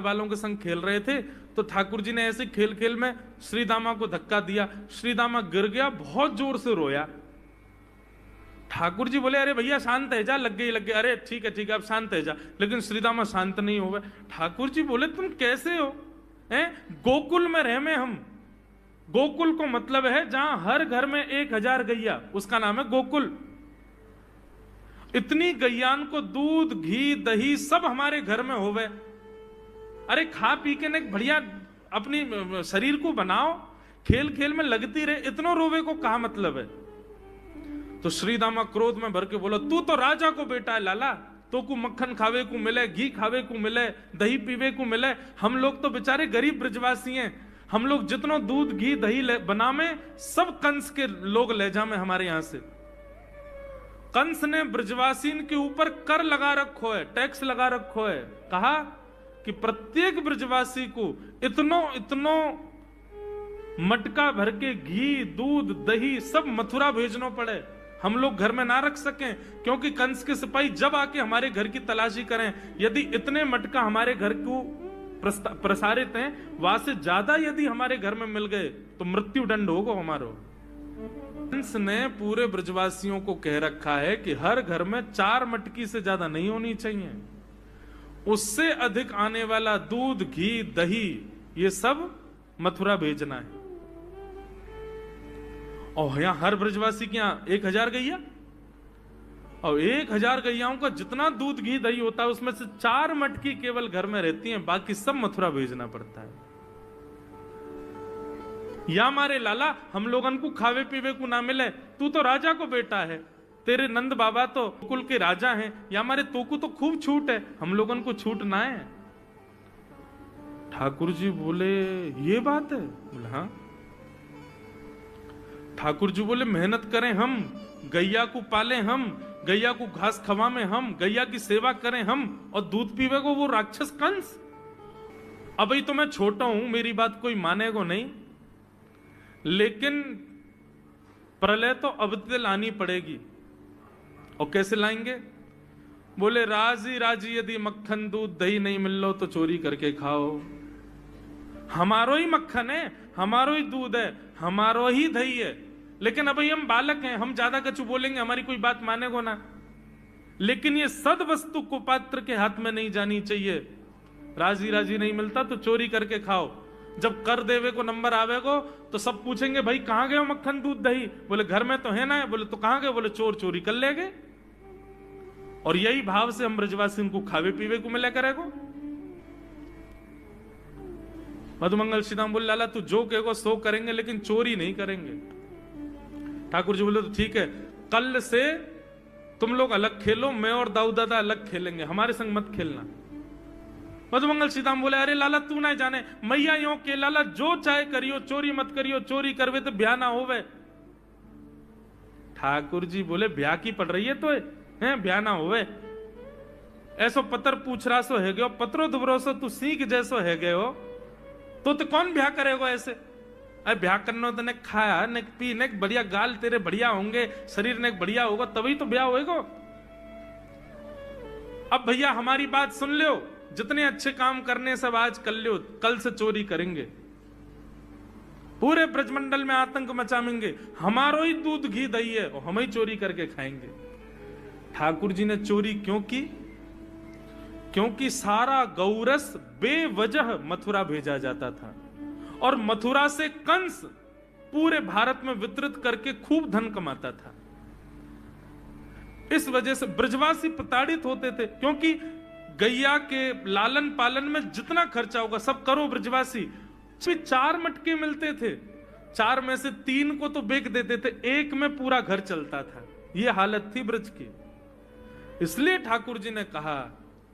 बाल बालों के संग खेल रहे थे, तो ठाकुर जी ने ऐसे खेल खेल में श्री दामा को धक्का दिया। श्री दामा गिर गया, बहुत जोर से रोया। ठाकुर जी बोले अरे भैया शांत है जा, लग गई। अरे ठीक है अब शांत है जा। लेकिन श्री दामा शांत नहीं हुए। ठाकुर जी बोले तुम कैसे हो? गोकुल में रह में हम। गोकुल को मतलब है जहां हर घर में 1000 गैया, उसका नाम है गोकुल। इतनी गैयान को दूध घी दही सब हमारे घर में होवे। अरे खा पी के ने बढ़िया अपनी शरीर को बनाओ, खेल खेल में लगती रहे, इतनो रोवे को कहा मतलब है? तो श्री दामा क्रोध में भर के बोला तू तो राजा को बेटा है लाला, तो को मक्खन खावे को मिले, घी खावे को मिले, दही पीवे को मिले। हम लोग तो बेचारे गरीब ब्रजवासी हैं, हम लोग जितनो दूध घी दही बनावे सब कंस के लोग ले जामे हमारे यहां से। कंस ने ब्रजवासीन के ऊपर कर लगा रखो है, टैक्स लगा रखो है। कहा कि प्रत्येक ब्रजवासी को इतनो मटका भर के घी दूध दही सब मथुरा भेजना पड़े, हम लोग घर में ना रख सकें, क्योंकि कंस के सिपाही जब आके हमारे घर की तलाशी करें, यदि इतने मटका हमारे घर को प्रसारित हैं, वहां से ज्यादा यदि हमारे घर में मिल गए तो मृत्यु दंड होगा हमारो। कंस ने पूरे ब्रजवासियों को कह रखा है कि हर घर में 4 मटकी से ज्यादा नहीं होनी चाहिए, उससे अधिक आने वाला दूध घी दही ये सब मथुरा भेजना है। और यहां हर ब्रजवासी के यहां 1000 गैया, और 1000 गैयाओं का जितना दूध घी दही होता है उसमें से 4 मटकी केवल घर में रहती हैं, बाकी सब मथुरा भेजना पड़ता है। या मारे लाला हम लोगन को खावे पीवे को ना मिले, तू तो राजा को बेटा है, तेरे नंद बाबा तो कुल के राजा हैं, या मारे तो को तो खूब छूट है, हम लोगन को छूट ना है। ठाकुर जी बोले ये बात है? बोले हाँ। ठाकुर जी बोले मेहनत करें हम, गैया को पाले हम, गैया को घास खवाएं हम, गैया की सेवा करें हम, और दूध पीवे को वो राक्षस कंस। अभी तो मैं छोटा हूं, मेरी बात कोई मानेगा नहीं, लेकिन प्रलय तो अब तक लानी पड़ेगी। और कैसे लाएंगे? बोले राजी राजी यदि मक्खन दूध दही नहीं मिल लो तो चोरी करके खाओ। हमारो ही मक्खन है, हमारो ही दूध है, हमारो ही दही है, लेकिन अभी हम बालक हैं, हम ज्यादा कछु बोलेंगे हमारी कोई बात मानेगो ना। लेकिन ये सद वस्तु को पात्र के हाथ में नहीं जानी चाहिए। राजी राजी नहीं मिलता तो चोरी करके खाओ। जब कर देवे को नंबर आवेगो तो सब पूछेंगे भाई कहां गए मक्खन दूध दही? बोले घर में तो है ना। बोले तो कहां गए? बोले चोर चोरी कर ले गए। और यही भाव से हम ब्रजवासी को खावे पीवे को मिला करेगो। मधुमंगल श्रीदाम बोले लाला तू जो कहेगो सो करेंगे, लेकिन चोरी नहीं करेंगे। ठाकुर जी बोले तो ठीक है, कल से तुम लोग अलग खेलो, मैं और दाऊ दादा अलग खेलेंगे, हमारे संग मत खेलना। मधुमंगल सीताम बोले अरे लाला तू ना जाने, मैया यो के लाला जो चाहे करियो, चोरी मत करियो, चोरी करवे तो ब्याह ना होवे। ठाकुर जी बोले ब्याह की पड़ रही है तो है ब्याह ना होवे। ऐसो पत्र पूछ रहा सो है गयो, पत्रो दुबरो सो तू सीख जैसो है गयो, तो कौन ब्याह करेगो ऐसे? अरे ब्याह करना तो ने खाया ने पी ने बढ़िया गाल तेरे बढ़िया होंगे, शरीर ने बढ़िया होगा तभी तो ब्याह होएगो। अब भैया हमारी बात सुन लो, जितने अच्छे काम करने सब आज कर लो, कल से चोरी करेंगे, पूरे ब्रजमंडल में आतंक मचाएंगे, हमारो ही दूध घी दही है और हम ही चोरी करके खाएंगे। ठाकुर जी ने चोरी क्यों की? क्योंकि सारा गौरस बेवजह मथुरा भेजा जाता था, और मथुरा से कंस पूरे भारत में वितरित करके खूब धन कमाता था। इस वजह से ब्रजवासी प्रताड़ित होते थे, क्योंकि गैया के लालन पालन में जितना खर्चा होगा सब करो ब्रजवासी। 4 मटके मिलते थे, 4 में से 3 को तो बेच देते थे, 1 में पूरा घर चलता था। यह हालत थी ब्रज की। इसलिए ठाकुर जी ने कहा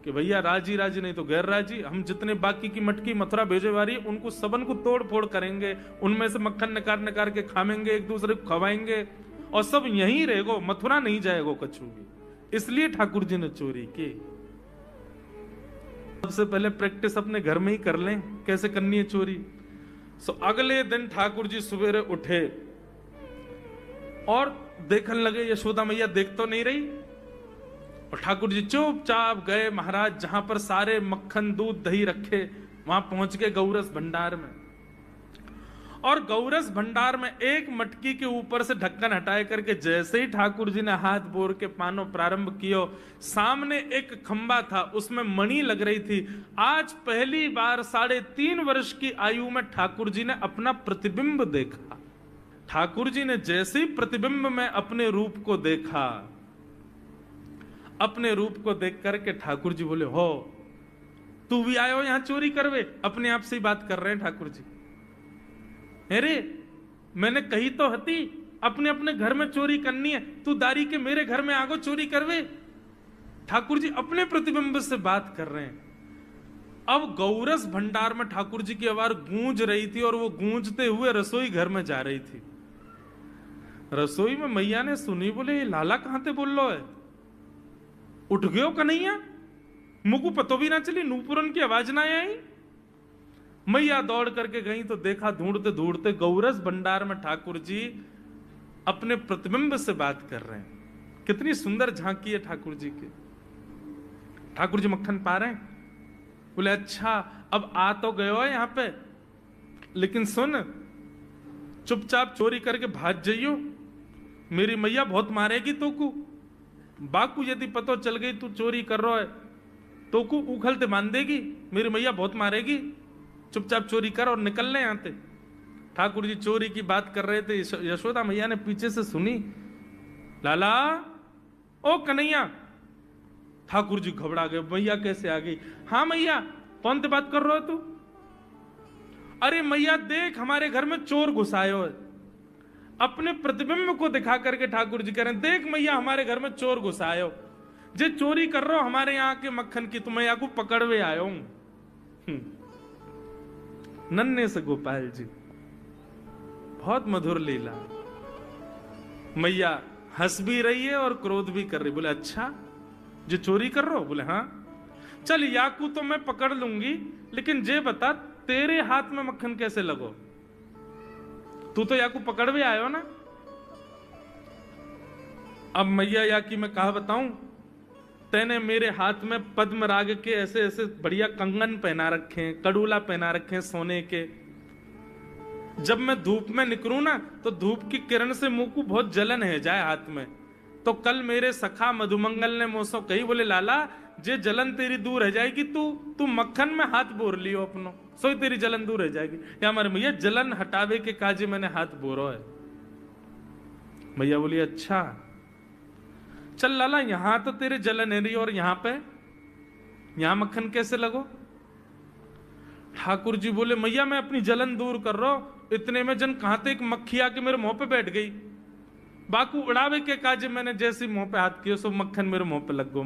कि भैया राजी राजी नहीं तो गैर राजी, हम जितने बाकी की मटकी मथुरा भेजे वाली उनको सबन को तोड़ फोड़ करेंगे, उनमें से मक्खन निकाल निकाल के खाएंगे, एक दूसरे को खवाएंगे, और सब यहीं रहेगो, मथुरा नहीं जाएगो कछु भी। इसलिए ठाकुर जी ने चोरी की। सबसे पहले प्रैक्टिस अपने घर में ही कर लें कैसे करनी है चोरी। सो अगले दिन ठाकुर जी सवेरे उठे और देखने लगे, यशोदा मैया देख तो नहीं रही, और ठाकुर जी चुपचाप गए महाराज जहां पर सारे मक्खन दूध दही रखे, वहां पहुंच गए गौरस भंडार में। और गौरस भंडार में एक मटकी के ऊपर से ढक्कन हटाए करके जैसे ही ठाकुर जी ने हाथ बोर के पानो प्रारंभ कियो, सामने एक खंबा था, उसमें मणि लग रही थी। आज पहली बार 3.5 वर्ष की आयु में ठाकुर जी ने अपना प्रतिबिंब देखा। ठाकुर जी ने जैसे ही प्रतिबिंब में अपने रूप को देखा, अपने रूप को देख करके ठाकुर जी बोले, हो तू भी आयो यहां चोरी करवे? अपने आप से ही बात कर रहे हैं ठाकुर जी। अरे मैंने कही तो हती अपने अपने घर में चोरी करनी है, तू दारी के मेरे घर में आगो चोरी करवे? ठाकुर जी अपने प्रतिबिंब से बात कर रहे हैं। अब गौरस भंडार में ठाकुर जी की आवाज गूंज रही थी और वो गूंजते हुए रसोई घर में जा रही थी। रसोई में मैया ने सुनी, बोले लाला कहां ते बोल लो है? उठ गयो कन्हैया? मुझको पतो भी ना चली, नूपुरन की आवाज ना आई। मैया दौड़ करके गई तो देखा ढूंढते ढूंढते गौरस भंडार में ठाकुर जी अपने प्रतिबिंब से बात कर रहे हैं। कितनी सुंदर झांकी है ठाकुर जी की। ठाकुर जी मक्खन पा रहे हैं। बोले अच्छा अब आ तो गयो है यहां पे, लेकिन सुन चुपचाप चोरी करके भाग जाइयो, मेरी मैया बहुत मारेगी तो को। बाकू यदि पतो चल गई तू चोरी कर रहा है तो को उखलते बांध देगी, मेरी मैया बहुत मारेगी। चुपचाप चोरी कर और निकल ले यहां से। ठाकुर जी चोरी की बात कर रहे थे, यशोदा मैया ने पीछे से सुनी, लाला ओ कन्हैया। ठाकुर जी घबरा गए, मैया कैसे आ गई? हाँ मैया, कौन सी बात कर रहे हो तू? अरे मैया देख हमारे घर में चोर घुसायो है। अपने प्रतिबिंब को दिखा करके ठाकुर जी कह रहे हैं, देख मैया हमारे घर में चोर घुसायो, जे चोरी कर रहे हो हमारे यहाँ के मक्खन की, तुम्हें यहाँ को पकड़वे आयो हूं। नन्हे से गोपाल जी, बहुत मधुर लीला। मैया हंस भी रही है और क्रोध भी कर रही। बोले अच्छा जो चोरी कर रहे हो? बोले हाँ। चल याकू तो मैं पकड़ लूंगी, लेकिन जे बता तेरे हाथ में मक्खन कैसे लगो? तू तो याकू पकड़ भी आयो ना। अब मैया याकी मैं कहा बताऊं, तेने मेरे हाथ में पद्मराग के ऐसे ऐसे बढ़िया कंगन पहना रखे हैं, कड़ूला पहना रखे हैं सोने के। जब मैं धूप में निकलूं ना तो धूप की किरण से मुंह को बहुत जलन है जाए हाथ में। तो कल मेरे सखा मधुमंगल ने मुझसे कही, बोले लाला जे जलन तेरी दूर रह जाएगी, तू मक्खन में हाथ बोर लियो अपनो, सोई तेरी जलन दूर रह जाएगी। या हमारे मैया जलन हटावे के काजे मैंने हाथ बोरो है। मैया बोली अच्छा चल लाला, यहां तो तेरे जलन है रही और यहां मक्खन कैसे लगो? ठाकुर जी बोले मैया मैं अपनी जलन दूर कर रहा हूं। इतने में जन कहां ते एक मक्खी आके मेरे मुंह पे बैठ गई। बाकू उड़ावे के काजे मैंने जैसे मुंह पे हाथ किया सो मक्खन मेरे मुंह पे लग गो।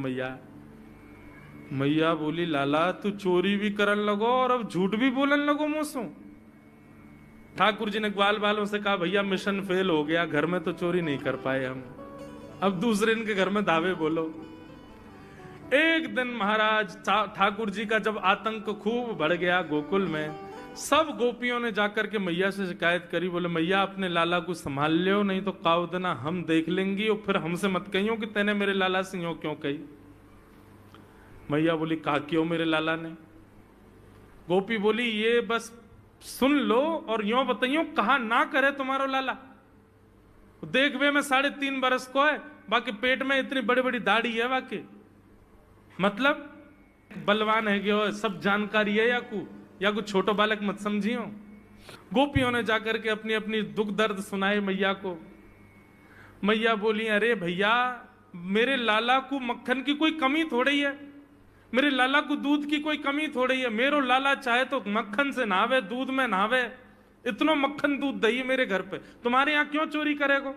मैया बोली लाला तू चोरी भी करन लगो और अब झूठ भी बोलन लगो मुंह से। ठाकुर जी ने ग्वाल बालों से कहा भैया मिशन फेल हो गया, घर में तो चोरी नहीं कर पाए हम, अब दूसरे इनके घर में दावे बोलो। एक दिन महाराज ठाकुर जी का जब आतंक खूब बढ़ गया गोकुल में, सब गोपियों ने जाकर के मैया से शिकायत करी। बोले मैया अपने लाला को संभाल लियो, नहीं तो काउदना हम देख लेंगी और फिर हमसे मत कहियो कि तेने मेरे लाला से यूं क्यों कही। मैया बोली कहा क्यों मेरे लाला ने? गोपी बोली ये बस सुन लो और यूं बताइयो कहा ना करे तुम्हारो लाला। देख वे मैं 3.5 बरस को है, बाकी पेट में इतनी बड़ी बड़ी दाढ़ी है, बाकी मतलब बलवान है गयो, सब जानकारी है या कुछ छोटो बालक मत समझियो। गोपियों ने जाकर के अपनी अपनी दुख दर्द सुनाए मैया को। मैया बोली अरे भैया मेरे लाला को मक्खन की कोई कमी थोड़ी है, मेरे लाला को दूध की कोई कमी थोड़ी है। मेरो लाला चाहे तो मक्खन से नहावे, दूध में नहावे, इतना मक्खन दूध दही मेरे घर पे, तुम्हारे यहां क्यों चोरी करेगो?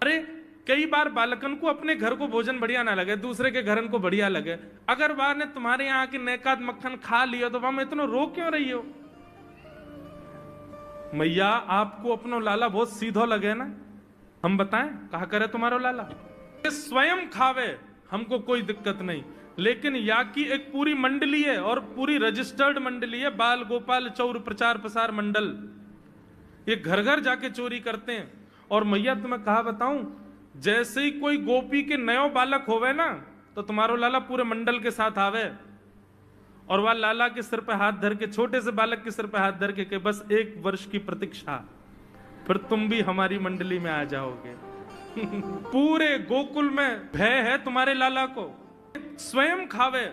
अरे कई बार बालकन को अपने घर को भोजन बढ़िया ना लगे, दूसरे के घर को बढ़िया लगे, अगर बार ने तुम्हारे यहाँ के नेकात मक्खन खा लिया तो वहां में इतना रो क्यों रही हो? मैया आपको अपनो लाला बहुत सीधो लगे ना, हम बताएं कहा करे तुम्हारो लाला? स्वयं खावे हमको कोई दिक्कत नहीं, लेकिन या की एक पूरी मंडली है और पूरी रजिस्टर्ड मंडली है, बाल गोपाल चौर प्रचार प्रसार मंडल, ये घर घर जाके चोरी करते हैं। और मैया तुम्हें कहा बताऊं, जैसे ही कोई गोपी के नयो बालक होवे ना, तो तुम्हारो लाला पूरे मंडल के साथ आवे और वह लाला के सिर पे हाथ धर के, छोटे से बालक के सिर पे हाथ धर के बस 1 वर्ष की प्रतीक्षा, फिर तुम भी हमारी मंडली में आ जाओगे। पूरे गोकुल में भय है तुम्हारे लाला को। स्वयं खावे,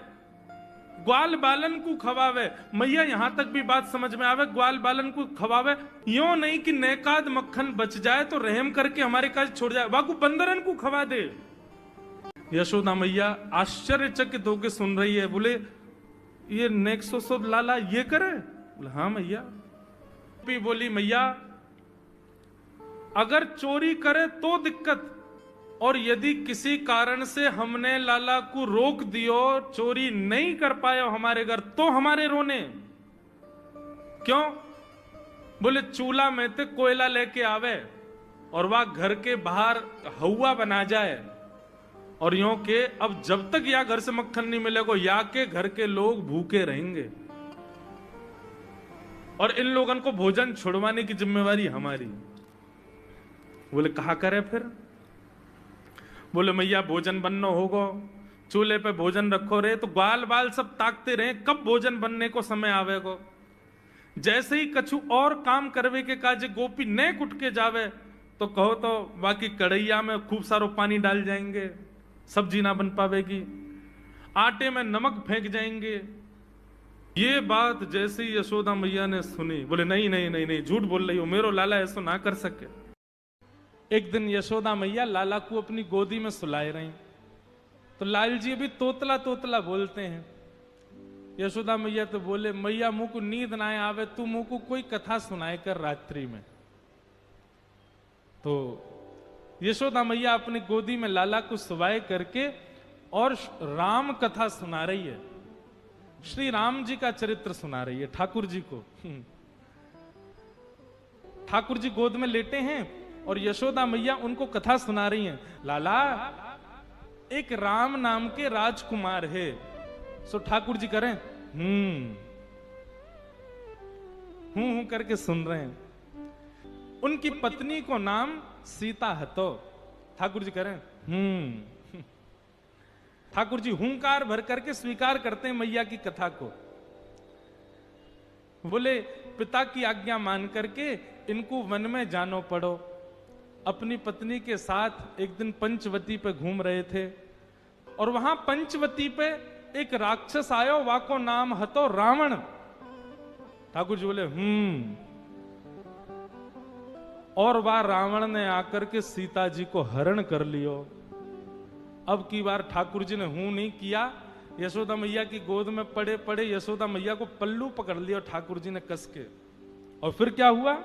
ग्वाल बालन को खवावे। मैया यहां तक भी बात समझ में आवे, ग्वाल बालन को खवावे, यो नहीं कि नेकाद मक्खन बच जाए तो रहम करके हमारे काज छोड़ जाए, वाकू बंदरन को खवा दे। यशोदा मैया आश्चर्यचकित होकर सुन रही है। बोले ये नेक्सो लाला ये करे? बोले हाँ मैया। भी बोली मैया अगर चोरी करे तो दिक्कत, और यदि किसी कारण से हमने लाला को रोक दियो, चोरी नहीं कर पाए हमारे घर, तो हमारे रोने क्यों? बोले चूल्हा में ते कोयला लेके आवे और वह घर के बाहर हवा बना जाए, और यूं के अब जब तक या घर से मक्खन नहीं मिलेगा या के घर के लोग भूखे रहेंगे, और इन लोगों को भोजन छुड़वाने की जिम्मेवारी हमारी। बोले कहा करे फिर? बोले मैया भोजन बनना होगा, चूल्हे पे भोजन रखो रे, तो ग्वाल बाल सब ताकते रहे कब भोजन बनने को समय आवेगो। जैसे ही कछु और काम करवे के काजे गोपी ने कुट के जावे, तो कहो तो बाकी कढ़ैया में खूब सारो पानी डाल जाएंगे, सब्जी ना बन पावेगी, आटे में नमक फेंक जाएंगे। ये बात जैसे ही यशोदा मैया ने सुनी, बोले नहीं नहीं नहीं नहीं, झूठ बोल रही हो, मेरो लाला ऐसा ना कर सके। एक दिन यशोदा मैया लाला को अपनी गोदी में सुलाए रही, तो लाल जी भी तोतला तोतला बोलते हैं। यशोदा मैया तो बोले मैया मुंह को नींद ना आवे, तू मुंह को कोई कथा सुनाए कर रात्रि में। तो यशोदा मैया अपनी गोदी में लाला को सुवाए करके और राम कथा सुना रही है, श्री राम जी का चरित्र सुना रही है ठाकुर जी को। ठाकुर जी गोद में लेटे हैं और यशोदा मैया उनको कथा सुना रही हैं। लाला एक राम नाम के राजकुमार है। सो ठाकुर जी करें हूं करके सुन रहे हैं। उनकी पत्नी को नाम सीता हतो। ठाकुर जी करें ठाकुर जी हुंकार भर करके स्वीकार करते हैं मैया की कथा को। बोले पिता की आज्ञा मान करके इनको वन में जानो पड़ो। अपनी पत्नी के साथ एक दिन पंचवती पे घूम रहे थे और वहां पंचवती पे एक राक्षस आयो, वाको नाम हतो रावण। ठाकुर जी बोले और वह रावण ने आकर के सीता जी को हरण कर लियो। अब की बार ठाकुर जी ने हूं नहीं किया, यशोदा मैया की गोद में पड़े पड़े यशोदा मैया को पल्लू पकड़ लिया ठाकुर जी ने कस के। और फिर क्या हुआ?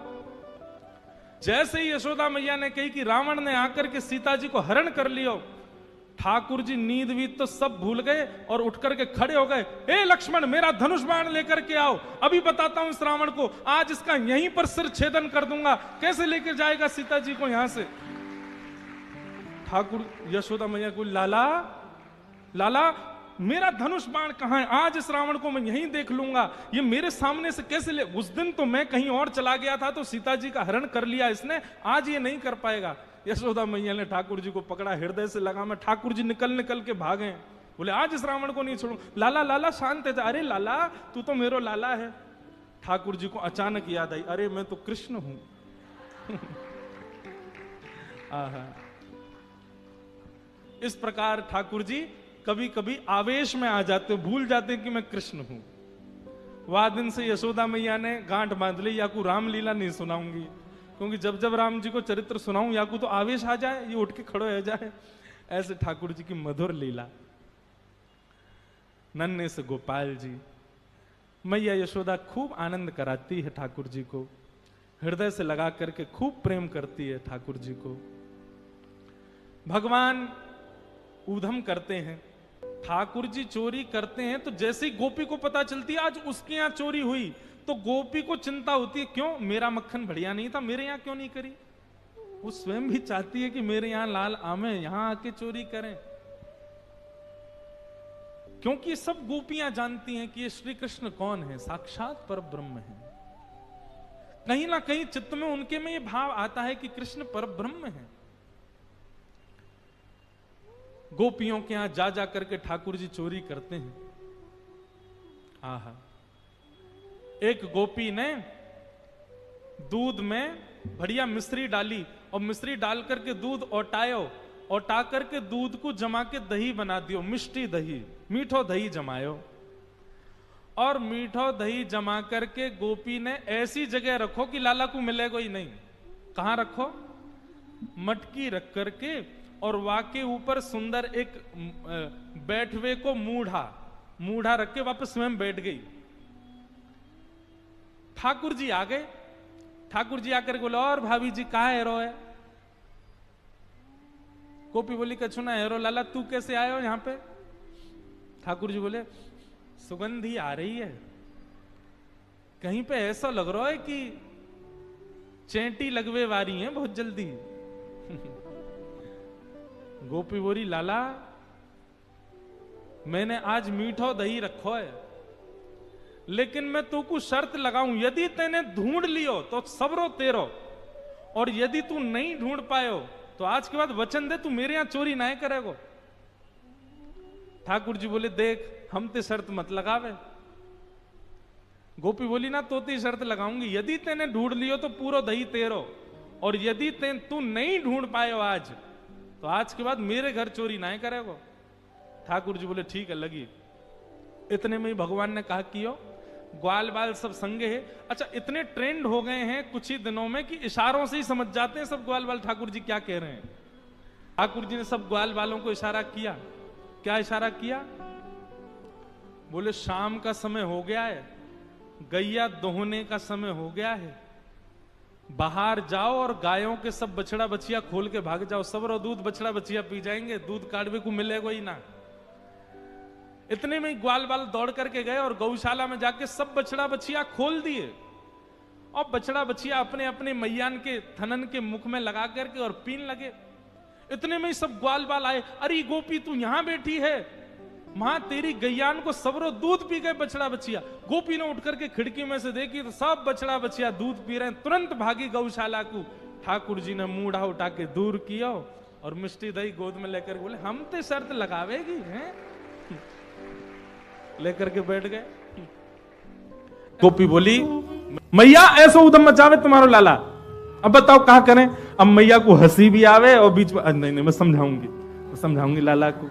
जैसे ही यशोदा मैया ने कही कि रावण ने आकर के सीता जी को हरण कर लियो, ठाकुर जी नींद वीत तो सब भूल गए और उठ करके खड़े हो गए। ए लक्ष्मण मेरा धनुष बाण लेकर के आओ, अभी बताता हूं इस रावण को, आज इसका यहीं पर सिर छेदन कर दूंगा, कैसे लेकर जाएगा सीता जी को यहां से। ठाकुर यशोदा मैया को लाला लाला मेरा धनुष बाण कहां है? आज इस रावण को मैं यहीं देख लूंगा, ये मेरे सामने से कैसे ले। उस दिन तो मैं कहीं और चला गया था तो सीता जी का हरण कर लिया इसने, आज ये नहीं कर पाएगा। यशोदा मैया ने ठाकुर जी को पकड़ा, हृदय से लगा मैं, ठाकुर जी निकल निकल के भागे। बोले आज इस रावण को नहीं छोड़ू। लाला लाला शांत है। अरे लाला तू तो मेरो लाला है। ठाकुर जी को अचानक याद आई, अरे मैं तो कृष्ण हूं। इस प्रकार ठाकुर जी कभी कभी आवेश में आ जाते, भूल जाते कि मैं कृष्ण हूं। वह दिन से यशोदा मैया ने गांठ बांध ली, याकू रामलीला नहीं सुनाऊंगी, क्योंकि जब जब राम जी को चरित्र सुनाऊं याकू तो आवेश आ जाए, ये उठ के खड़ो हो जाए। ऐसे ठाकुर जी की मधुर लीला। नन्हे से गोपाल जी, मैया यशोदा खूब आनंद कराती है ठाकुर जी को, हृदय से लगा करके खूब प्रेम करती है ठाकुर जी को। भगवान ऊधम करते हैं, ठाकुर जी चोरी करते हैं, तो जैसे ही गोपी को पता चलती है आज उसके यहां चोरी हुई, तो गोपी को चिंता होती है, क्यों मेरा मक्खन बढ़िया नहीं था, मेरे यहां क्यों नहीं करी। वो स्वयं भी चाहती है कि मेरे यहां लाल आमे, यहां आके चोरी करें। क्योंकि सब गोपियां जानती हैं कि ये श्री कृष्ण कौन है, साक्षात पर ब्रह्म है। कहीं ना कहीं चित्त में उनके में ये भाव आता है कि कृष्ण पर ब्रह्म है। गोपियों के यहां जा जा करके ठाकुर जी चोरी करते हैं। आहा, एक गोपी ने दूध में बढ़िया मिश्री डाली और मिश्री डाल करके दूध औटायो, औटा करके दूध को जमा के दही बना दियो, मिष्टी दही, मीठो दही जमायो। और मीठो दही जमा करके गोपी ने ऐसी जगह रखो कि लाला को मिलेगा ही नहीं। कहां रखो? मटकी रख करके, और वाके ऊपर सुंदर एक बैठवे को मूढ़ा रख के वापस स्वयं बैठ गई। ठाकुर जी आ गए। ठाकुर जी आकर बोले, और भाभी जी कहा हेरो है? गोपी बोली, कछु ना हेरो, लाला तू कैसे आए हो यहां पे? ठाकुर जी बोले, सुगंधी आ रही है, कहीं पे ऐसा लग रहा है कि चेंटी लगवे वारी है बहुत जल्दी। गोपी बोली, लाला मैंने आज मीठो दही रखो है, लेकिन मैं तो को शर्त लगाऊं, यदि तेने ढूंढ लियो तो सबरो तेरो, और यदि तू नहीं ढूंढ पायो तो आज के बाद वचन दे तू मेरे यहां चोरी ना करेगो। ठाकुर जी बोले, देख हम ते शर्त मत लगावे। गोपी बोली, ना तो ती शर्त लगाऊंगी, यदि तेने ढूंढ लियो तो पूरा दही तेरो, और यदि तू नहीं ढूंढ पायो आज, तो आज के बाद मेरे घर चोरी ना करेगो। ठाकुर जी बोले, ठीक है लगी। इतने में ही भगवान ने कहा कियो, ग्वाल बाल सब संगे है। अच्छा, इतने ट्रेंड हो गए हैं कुछ ही दिनों में कि इशारों से ही समझ जाते हैं सब ग्वाल बाल ठाकुर जी क्या कह रहे हैं। ठाकुर जी ने सब ग्वाल बालों को इशारा किया। क्या इशारा किया? बोले, शाम का समय हो गया है, गैया दोहने का समय हो गया है, बाहर जाओ और गायों के सब बछड़ा बछिया खोल के भाग जाओ, सब रो दूध बछड़ा बछिया पी जाएंगे, दूध काटवे को मिलेगा ही ना। इतने में ग्वाल बाल दौड़ करके गए और गौशाला में जाके सब बछड़ा बछिया खोल दिए, और बछड़ा बछिया अपने अपने मैयान के थनन के मुख में लगा करके और पीन लगे। इतने में ही सब ग्वाल बाल आए, अरे गोपी तू यहां बैठी है, मां तेरी गैयान को सबरो दूध पी गए बछड़ा बछिया। गोपी ने उठ करके खिड़की में से देखी तो सब बछड़ा बछिया दूध पी रहे हैं। तुरंत भागी गौशाला को। ठाकुर जी ने मूढ़ा उठा के दूर किया और मिष्टी दही गोद में लेकर बोले, हम ते शर्त लगावेगी हैं? लेकर के बैठ गए। गोपी बोली, मैया ऐसा उदम मचावे तुम्हारो लाला, अब बताओ कहा करें? अब मैया को हंसी भी आवे और बीच में, नहीं मैं समझाऊंगी लाला को।